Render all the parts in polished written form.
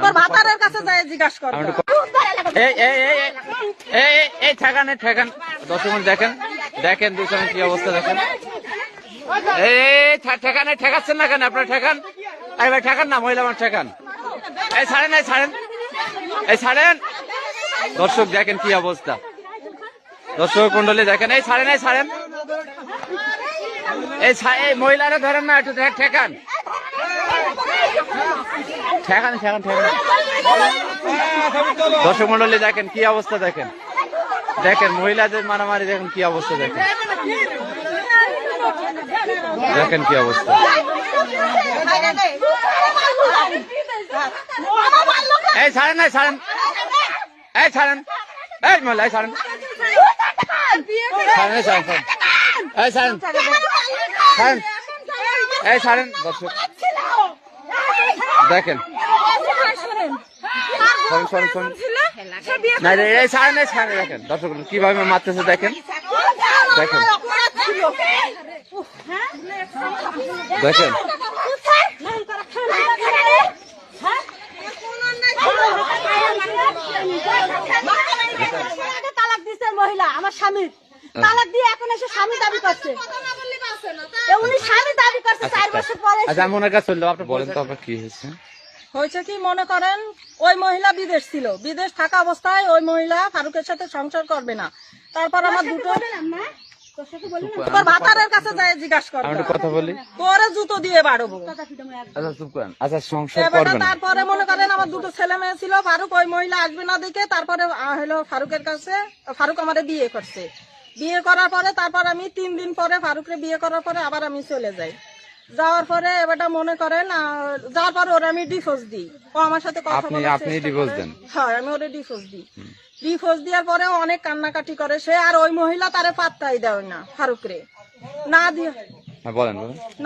তোর ভাতারের কাছে যায় জিজ্ঞাসা কর। এই ঠেকান ঠেকান, দর্শক দেখেন দেখেন দুজনের কি অবস্থা দেখেন। এই ঠেকান ঠেকাচ্ছেন না কেন আপনারা? ঠেকান, এই ভাই ঠেকান না, মহিলা মানুষ ঠেকান। এই ছাড়েন, এই ছাড়েন, এই ছাড়েন। দর্শক দেখেন কি অবস্থা, দর্শক মন্ডলী দেখেন। এই ছাড়েন, এই ছাড়েন, এই মহিলারা ধরেন না, একটু ঠেকান ঠেকান ঠেকান ঠেকান। দর্শক মন্ডলী দেখেন কি অবস্থা দেখেন, দেখেন মহিলাদের মারামারি দেখেন কি অবস্থা দেখেন, দেখেন কি অবস্থা। এই ছাড়েন, এই ছাড়েন, এই ছাড়েন, এই মহিলা এই ছাড়েন, ছাড়েন, এই ছাড়েন, এই ছাড়েন, ছাড়েন, এই ছাড়েন। দর্শক দেখেন, এই ছাড়েন, এই ছাড়েন, দেখেন দর্শক কিভাবে মারতেছে দেখেন, দেখেন দেখেন। তালাক দিচ্ছে মহিলা আমার স্বামীর, তালাক দিয়ে এখন এসে স্বামী দাবি করছে, উনি স্বামী দাবি করছে 4 বছর পরে। আচ্ছা আমি ওনার কাছে চললো, আপনি বলেন তো আপনার কি হয়েছে? হয়েছে কি মনে করেন, ওই মহিলা বিদেশ ছিল, বিদেশ থাকা অবস্থায় ওই মহিলা ফারুকের সাথে সংসার করবে না। তারপর আমার দুটো তোর ভাতারের কাছে যায় জিজ্ঞাসা কর। আমি কথা বলি, তোরে জুতো দিয়ে বাড়বো। আচ্ছা চুপ করেন, আচ্ছা সংসার করবেন। তারপরে মনে করেন আমার দুটো ছেলে মেয়ে ছিল, ফারুক ওই মহিলা আসবে না দেখে তারপরে হলো ফারুকের কাছে, ফারুক আমারে বিয়ে করছে। বিয়ে করার পরে তারপর আমি 3 দিন পরে ফারুকরে বিয়ে করার পরে আবার আমি চলে যাই। যাওয়ার পরে এবারটা মনে করেন যাওয়ার পরে ওরা আমি ডিভোর্স দিই। ও আমার সাথে কথা বলে, আপনি ডিভোর্স দেন? হ্যাঁ আমি ওরে ডিভোর্স দিই। ডিভোর্স দেওয়ার পরে অনেক কান্নাকাটি করে সে, আর ওই মহিলা তারে পাত্তাই দেয় না ফারুকরে। না দিয়ে বলেন,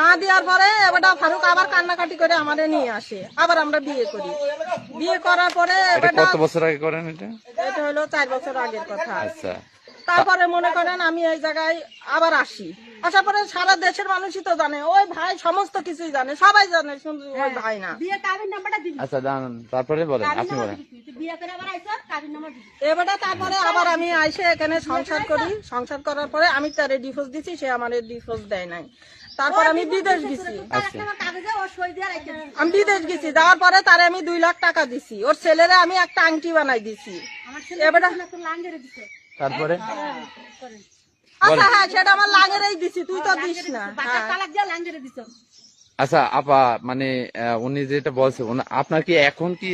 না দেওয়ার পরে এবারটা ফারুক আবার কান্নাকাটি করে আমারে নিয়ে আসে, আবার আমরা বিয়ে করি। বিয়ে করার পরে কত বছর আগে করেন এটা? এটা হলো 4 বছর আগের কথা। আচ্ছা তারপরে মনে করেন আমি এই জায়গায় আবার আসি, আসার পরে সারা দেশের মানুষই তো জানে, ওই ভাই সমস্ত কিছুই জানে, সবাই জানে, শুধু ওই ভাই না। আচ্ছা জানেন, তারপরে বলেন, আপনি বলেন। এবারে তারপরে আবার আমি আইসে এখানে সংসার করি, সংসার করার পরে আমি তারে ডিভোর্স দিছি, সে আমার ডিভোর্স দেয় নাই। তারপর আমি বিদেশ গেছি, আমি বিদেশ গেছি, যাওয়ার পরে তারে আমি 2 লাখ টাকা দিছি, ওর ছেলেরে আমি একটা আংটি বানাই দিছি। এবারে তারপরে আচ্ছা হ্যাঁ সেটা আমার লাগেরই দিছি, তুই তো দিস না। আচ্ছা আপা, মানে উনি যেটা বলছে, আপনার কি এখন কি